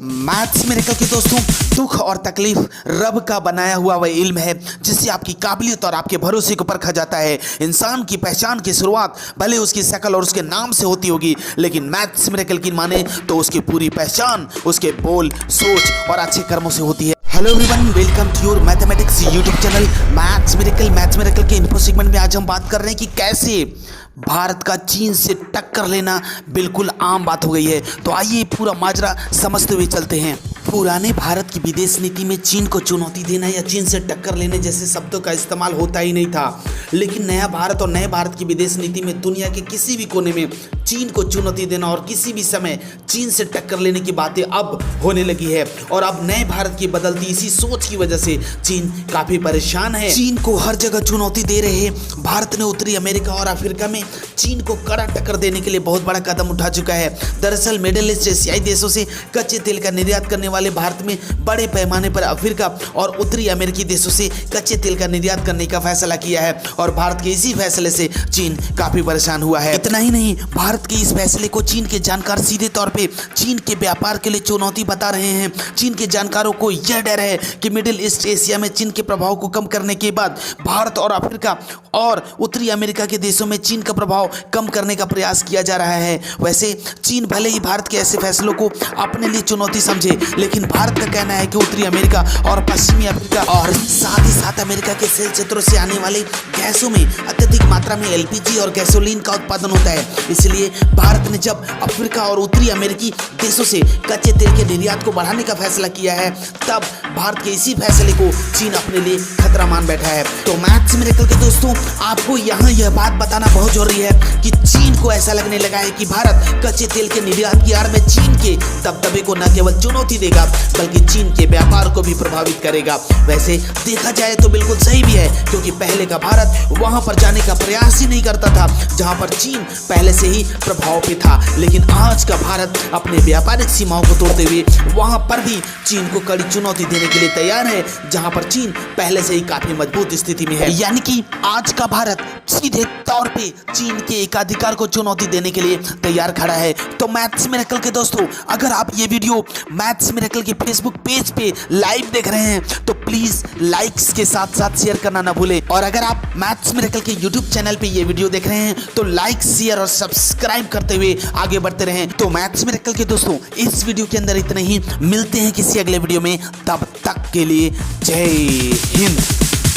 Maths miracle के दोस्तों, दुख और तकलीफ रब का बनाया हुआ वह इल्म है जिससे आपकी काबिलियत और आपके भरोसे को परखा जाता है। इंसान की पहचान की शुरुआत भले उसकी शक्ल और उसके नाम से होती होगी, लेकिन मैथ्स मिरेकल की माने तो उसकी पूरी पहचान उसके बोल, सोच और अच्छे कर्मों से होती है। Hello everyone, welcome to your mathematics YouTube channel maths miracle के इन्फो सेगमेंट में आज हम बात कर रहे हैं कि कैसे भारत का चीन से टक्कर लेना बिल्कुल आम बात हो गई है। तो आइए पूरा माजरा समझते हुए चलते हैं। पुराने भारत की विदेश नीति में चीन को चुनौती देना या चीन से टक्कर लेने जैसे शब्दों का इस्तेमाल होता ही नहीं था, लेकिन नया भारत और नए भारत की विदेश नीति में दुनिया के किसी भी कोने में चीन को चुनौती देना और किसी भी समय चीन से टक्कर लेने की बातें अब होने लगी है। और अब नए भारत की बदलती इसी सोच की वजह से चीन काफी परेशान है। चीन को हर जगह चुनौती दे रहे भारत ने उत्तरी अमेरिका और अफ्रीका में चीन को कड़ा टक्कर देने के लिए बहुत बड़ा कदम उठा चुका है। दरअसल मिडिल ईस्ट एशियाई देशों से कच्चे तेल का निर्यात करने वाले भारत में बड़े पैमाने पर अफ्रीका और उत्तरी अमेरिकी देशों से कच्चे तेल का निर्यात करने का फैसला किया है और भारत के इसी फैसले से चीन काफी परेशान हुआ है। इतना ही नहीं, भारत के इस फैसले को चीन के जानकार सीधे तौर पे चीन के व्यापार के लिए चुनौती बता रहे हैं। चीन के जानकारों को यह डर है कि मिडिल ईस्ट एशिया में चीन के प्रभाव को कम करने के बाद भारत और अफ्रीका और उत्तरी अमेरिका के देशों में चीन का प्रभाव कम करने का प्रयास किया जा रहा है। वैसे चीन भले ही भारत के ऐसे फैसलों को अपने लिए चुनौती समझे, लेकिन भारत का कहना है कि उत्तरी अमेरिका और पश्चिमी अफ्रीका और साथ ही साथ अमेरिका के शेल क्षेत्रों से आने वाले गैसों में अत्यधिक मात्रा में एलपीजी और गैसोलीन का उत्पादन होता है। इसलिए भारत ने जब अफ्रीका और उत्तरी अमेरिकी देशों से कच्चे तेल के निर्यात को बढ़ाने का फैसला किया है, तब भारत के इसी फैसले को चीन अपने लिए खतरा मान बैठा है। तो मैथ्स मिरेकल के दोस्तों, आपको यहाँ यह बात बताना बहुत जरूरी है कि चीन को ऐसा लगने लगा है कि भारत कच्चे तेल के निर्यात की आड़ में चीन के दबदबे को न केवल चुनौती देगा बल्कि चीन के व्यापार को भी प्रभावित करेगा। वैसे देखा जाए तो बिल्कुल सही भी है, क्योंकि पहले का भारत वहां पर जाने का प्रयास ही नहीं करता था जहां पर चीन पहले से ही प्रभाव पे था, लेकिन आज का भारत अपने व्यापारिक सीमाओं को तोड़ते हुए वहां पर भी चीन को कड़ी चुनौती देने के लिए तैयार है, जहां पर चीन पहले से ही काफी मजबूत स्थिति में है। यानी कि आज का भारत सीधे तौर पे चीन के एकाधिकार को चुनौती देने के लिए तैयार खड़ा है। तो मैथ्स मिरेकल के दोस्तों, अगर आप ये वीडियो मैथ्स मिरेकल के फेसबुक पेज पे लाइव देख रहे हैं तो प्लीज लाइक्स के साथ साथ शेयर करना ना भूलें, और अगर आप मैथ्स मिरेकल के यूट्यूब चैनल पे ये वीडियो देख रहे हैं तो लाइक, शेयर और सब्सक्राइब करते हुए आगे बढ़ते रहें। तो मैथ्स मिरेकल के दोस्तों, इस वीडियो के अंदर इतना ही। मिलते हैं किसी अगले वीडियो में, तब तक के लिए जय हिंद।